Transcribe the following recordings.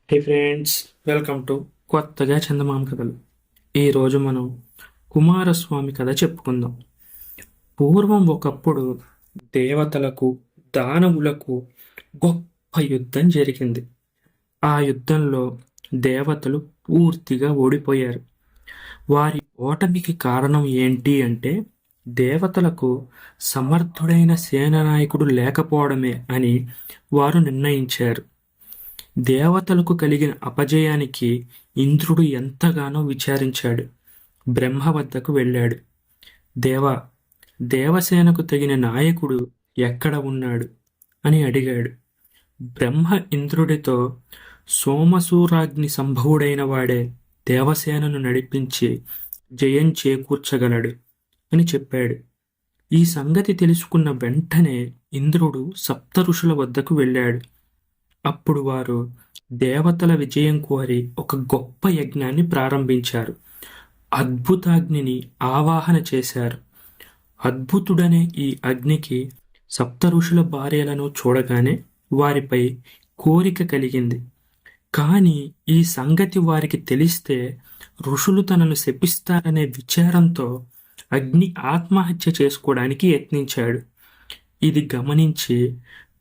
Hey friends, welcome to కొత్తగా చందమామ కథలు. ఈరోజు మనం కుమారస్వామి కథ చెప్పుకుందాం. పూర్వం ఒకప్పుడు దేవతలకు దానవులకు గొప్ప యుద్ధం జరిగింది. ఆ యుద్ధంలో దేవతలు పూర్తిగా ఓడిపోయారు. వారి ఓటమికి కారణం ఏంటి అంటే దేవతలకు సమర్థుడైన సేనానాయకుడు లేకపోవడమే అని వారు నిర్ణయించారు. దేవతలకు కలిగిన అపజయానికి ఇంద్రుడు ఎంతగానో విచారించాడు. బ్రహ్మ వద్దకు వెళ్ళాడు. దేవా, దేవసేనకు తగిన నాయకుడు ఎక్కడ ఉన్నాడు అని అడిగాడు. బ్రహ్మ ఇంద్రుడితో సోమసూరాగ్ని సంభవుడైన వాడే దేవసేనను నడిపించి జయం చేకూర్చగలడు అని చెప్పాడు. ఈ సంగతి తెలుసుకున్న వెంటనే ఇంద్రుడు సప్త ఋషుల వద్దకు వెళ్ళాడు. అప్పుడు వారు దేవతల విజయం కోరి ఒక గొప్ప యజ్ఞాన్ని ప్రారంభించారు. అద్భుతాగ్నిని ఆవాహన చేశారు. అద్భుతుడనే ఈ అగ్నికి సప్త ఋషుల భార్యలను చూడగానే వారిపై కోరిక కలిగింది. కానీ ఈ సంగతి వారికి తెలిస్తే ఋషులు తనను శపిస్తారనే విచారంతో అగ్ని ఆత్మహత్య చేసుకోవడానికి యత్నించాడు. ఇది గమనించి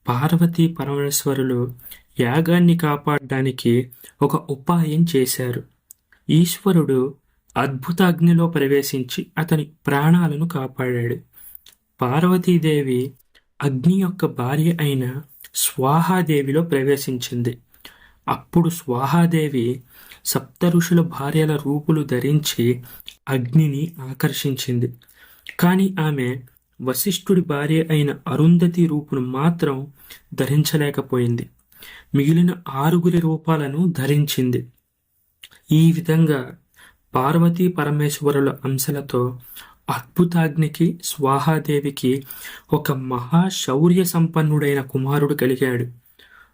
పార్వతీ పరమేశ్వరులు యాగాన్ని కాపాడడానికి ఒక ఉపాయం చేశారు. ఈశ్వరుడు అద్భుతాగ్నిలో ప్రవేశించి అతని ప్రాణాలను కాపాడాడు. పార్వతీదేవి అగ్ని యొక్క భార్య అయిన స్వాహాదేవిలో ప్రవేశించింది. అప్పుడు స్వాహాదేవి సప్త ఋషుల భార్యల రూపులు ధరించి అగ్నిని ఆకర్షించింది. కానీ ఆమె వశిష్ఠుడి భార్య అయిన అరుంధతి రూపును మాత్రం ధరించలేకపోయింది. మిగిలిన 6 రూపాలను ధరించింది. ఈ విధంగా పార్వతీ పరమేశ్వరుల అంశలతో అద్భుతాగ్నికి స్వాహాదేవికి ఒక మహాశౌర్య సంపన్నుడైన కుమారుడు కలిగాడు.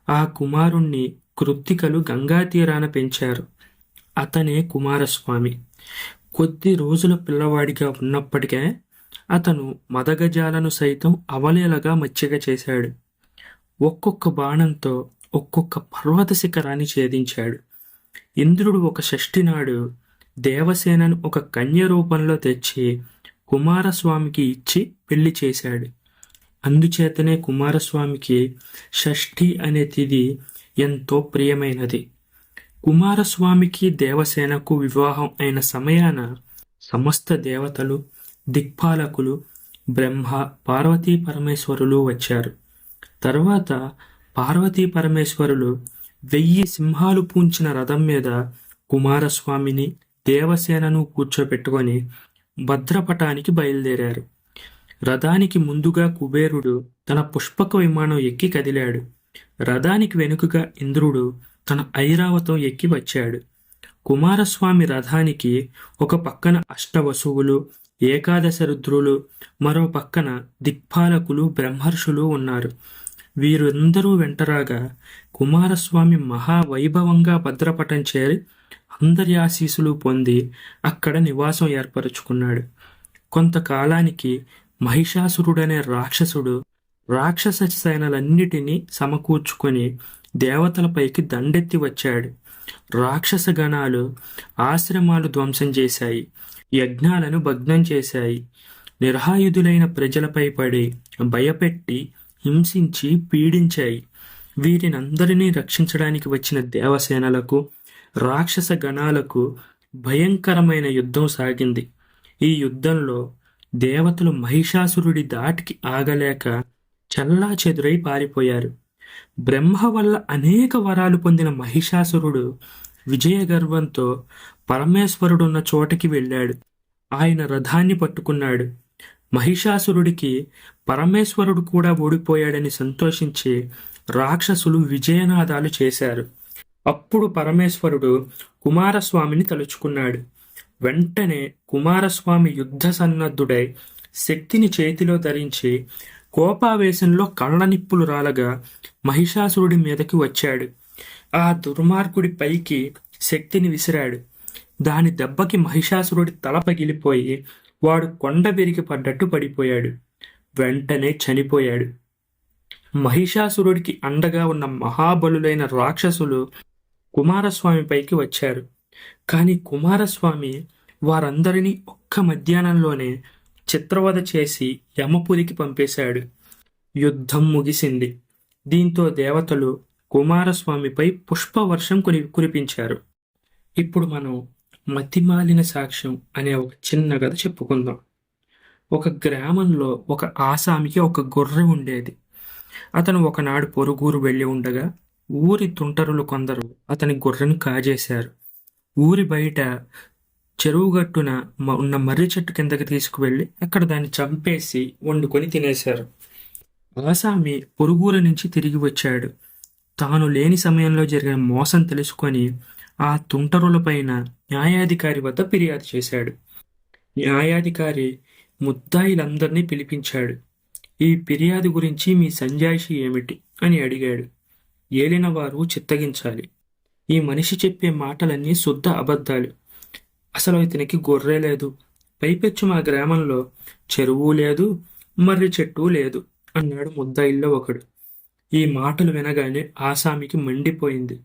ఆ కుమారుణ్ణి కృత్తికలు గంగా తీరాన పెంచారు. అతనే కుమారస్వామి. కొద్ది రోజుల పిల్లవాడిగా ఉన్నప్పటికే అతను మదగజాలను సైతం అవలేలగా మచ్చిక చేశాడు. ఒక్కొక్క బాణంతో ఒక్కొక్క పర్వత శిఖరాన్ని ఛేదించాడు. ఇంద్రుడు ఒక షష్ఠి నాడు దేవసేనను ఒక కన్య రూపంలో తెచ్చి కుమారస్వామికి ఇచ్చి పెళ్లి చేశాడు. అందుచేతనే కుమారస్వామికి షష్ఠి అనే తిథి ఎంతో ప్రియమైనది. కుమారస్వామికి దేవసేనకు వివాహం అయిన సమయాన సమస్త దేవతలు, దిక్పాలకులు, బ్రహ్మ, పార్వతీ పరమేశ్వరులు వచ్చారు. తర్వాత పార్వతీ పరమేశ్వరులు 1000 సింహాలు పూంచిన రథం మీద కుమారస్వామిని, దేవసేనను కూర్చోపెట్టుకొని భద్రపటానికి బయలుదేరారు. రథానికి ముందుగా కుబేరుడు తన పుష్పక విమానం ఎక్కి కదిలాడు. రథానికి వెనుకగా ఇంద్రుడు తన ఐరావతం ఎక్కి వచ్చాడు. కుమారస్వామి రథానికి ఒక పక్కన అష్టవసువులు, ఏకాదశ రుద్రులు, మరో పక్కన దిక్పాలకులు, బ్రహ్మర్షులు ఉన్నారు. వీరందరూ వెంటరాగా కుమారస్వామి మహావైభవంగా భద్రపటం చేరి అందరి ఆశీస్సులు పొంది అక్కడ నివాసం ఏర్పరచుకున్నాడు. కొంతకాలానికి మహిషాసురుడనే రాక్షసుడు రాక్షస సేనలన్నిటినీ సమకూర్చుకొని దేవతలపైకి దండెత్తి వచ్చాడు. రాక్షస గణాలు ఆశ్రమాలు ధ్వంసం చేశాయి, యజ్ఞాలను భగ్నం చేశాయి. నిరహాయుధులైన ప్రజలపై పడి భయపెట్టి హింసించి పీడించాయి. వీరినందరినీ రక్షించడానికి వచ్చిన దేవసేనలకు, రాక్షస గణాలకు భయంకరమైన యుద్ధం సాగింది. ఈ యుద్ధంలో దేవతలు మహిషాసురుడి దాటికి ఆగలేక చెల్లాచెదురై పారిపోయారు. బ్రహ్మ వల్ల అనేక వరాలు పొందిన మహిషాసురుడు విజయ గర్వంతో పరమేశ్వరుడున్న చోటకి వెళ్ళాడు. ఆయన రథాన్ని పట్టుకున్నాడు. మహిషాసురుడికి పరమేశ్వరుడు కూడా ఓడిపోయాడని సంతోషించి రాక్షసులు విజయనాదాలు చేశారు. అప్పుడు పరమేశ్వరుడు కుమారస్వామిని తలుచుకున్నాడు. వెంటనే కుమారస్వామి యుద్ధ సన్నద్ధుడై శక్తిని చేతిలో ధరించి కోపావేశంలో కళ్ళనిప్పులు రాలగా మహిషాసురుడి మీదకి వచ్చాడు. ఆ దుర్మార్గుడి పైకి శక్తిని విసిరాడు. దాని దెబ్బకి మహిషాసురుడి తల పగిలిపోయి వాడు కొండ విరిగి పడ్డట్టు పడిపోయాడు. వెంటనే చనిపోయాడు. మహిషాసురుడికి అండగా ఉన్న మహాబలులైన రాక్షసులు కుమారస్వామి పైకి వచ్చారు. కానీ కుమారస్వామి వారందరినీ ఒక్క మధ్యాహ్నంలోనే చిత్రవధ చేసి యమపురికి పంపేశాడు. యుద్ధం ముగిసింది. దీంతో దేవతలు కుమారస్వామిపై పుష్పవర్షం కురిపించారు. ఇప్పుడు మనం మతిమాలిన సాక్ష్యం అనే ఒక చిన్న కథ చెప్పుకుందాం. ఒక గ్రామంలో ఒక ఆసామికి ఒక గొర్రె ఉండేది. అతను ఒకనాడు పొరుగురు వెళ్ళి ఉండగా ఊరి తుంటరులు కొందరు అతని గొర్రెను కాజేశారు. ఊరి బయట చెరువుగట్టున ఉన్న మర్రి చెట్టు కిందకి తీసుకువెళ్ళి అక్కడ దాన్ని చంపేసి వండుకొని తినేశారు. ఆసామి పొరుగురు నుంచి తిరిగి వచ్చాడు. తాను లేని సమయంలో జరిగిన మోసం తెలుసుకొని ఆ తుంటరులపైన న్యాయాధికారి వద్ద ఫిర్యాదు చేశాడు. న్యాయాధికారి ముద్దాయిలందరినీ పిలిపించాడు. ఈ ఫిర్యాదు గురించి మీ సంజాయిషి ఏమిటి అని అడిగాడు. ఏలినవారు చిత్తగించాలి. ఈ మనిషి చెప్పే మాటలన్నీ శుద్ధ అబద్ధాలు. అసలు ఇతనికి గొర్రె లేదు, పైపెచ్చు మా గ్రామంలో చెరువు లేదు, మర్రి చెట్టు లేదు అన్నాడు ముద్దాయిల్లో ఒకడు. ఈ మాటలు వినగానే ఆసామికి మండిపోయింది.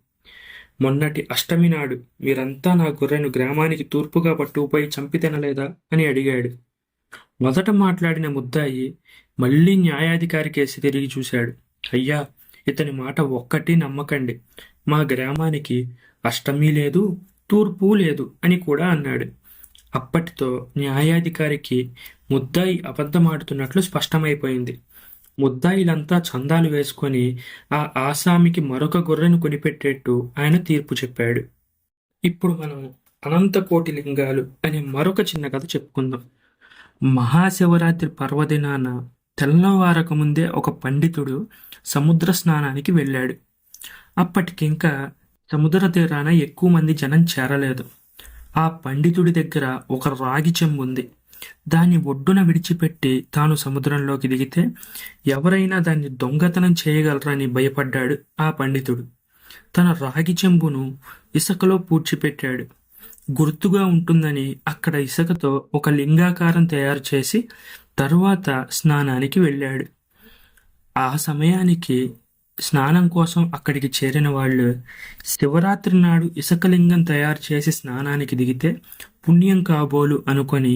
మొన్నటి అష్టమి నాడు మీరంతా నా గొర్రెను గ్రామానికి తూర్పుగా పట్టుకుపోయి చంపి తినలేదా అని అడిగాడు. మొదట మాట్లాడిన ముద్దాయి మళ్ళీ న్యాయాధికారి కేసి తిరిగి చూశాడు. అయ్యా, ఇతని మాట ఒక్కటి నమ్మకండి. మా గ్రామానికి అష్టమి లేదు, తూర్పు లేదు అని కూడా అన్నాడు. అప్పటితో న్యాయాధికారికి ముద్దాయి అబద్ధమాడుతున్నట్లు స్పష్టమైపోయింది. ముద్దాయిలంతా చందాలు వేసుకొని ఆ ఆసామికి మరొక గొర్రెను కొనిపెట్టేట్టు ఆయన తీర్పు చెప్పాడు. ఇప్పుడు మనం అనంతకోటి లింగాలు అనే మరొక చిన్న కథ చెప్పుకుందాం. మహాశివరాత్రి పర్వదినాన తెల్లవారక ముందే ఒక పండితుడు సముద్ర స్నానానికి వెళ్ళాడు. అప్పటికింకా సముద్ర తీరాన ఎక్కువ మంది జనం చేరలేదు. ఆ పండితుడి దగ్గర ఒక రాగి చెంబు ఉంది. దాన్ని ఒడ్డున విడిచిపెట్టి తాను సముద్రంలోకి దిగితే ఎవరైనా దాన్ని దొంగతనం చేయగలరని భయపడ్డాడు ఆ పండితుడు. తన రాగి చెంబును ఇసుకలో పూడ్చిపెట్టాడు. గుర్తుగా ఉంటుందని అక్కడ ఇసుకతో ఒక లింగాకారం తయారు చేసి తరువాత స్నానానికి వెళ్ళాడు. ఆ సమయానికి స్నానం కోసం అక్కడికి చేరిన వాళ్ళు శివరాత్రి నాడు ఇసుకలింగం తయారు చేసి స్నానానికి దిగితే పుణ్యం కాబోలు అనుకొని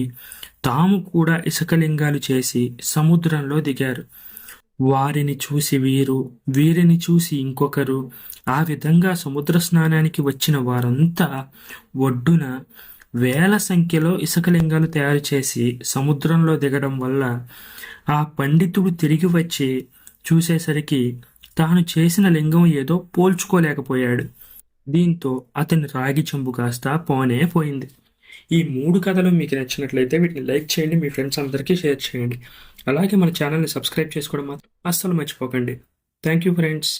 తాము కూడా ఇసుకలింగాలు చేసి సముద్రంలో దిగారు. వారిని చూసి వీరిని చూసి ఇంకొకరు, ఆ విధంగా సముద్ర స్నానానికి వచ్చిన వారంతా ఒడ్డున వేల సంఖ్యలో ఇసుకలింగాలు తయారు చేసి సముద్రంలో దిగడం వల్ల ఆ పండితుడు తిరిగి వచ్చి చూసేసరికి తాను చేసిన లింగం ఏదో పోల్చుకోలేకపోయాడు. దీంతో అతని రాగి చెంబు కాస్త పోయింది. ఈ 3 కథలు మీకు నచ్చినట్లయితే వీటిని లైక్ చేయండి, మీ ఫ్రెండ్స్ అందరికీ షేర్ చేయండి. అలాగే మన ఛానల్ని సబ్స్క్రైబ్ చేసుకోవడం మాత్రం అస్సలు మర్చిపోకండి. Thank you friends.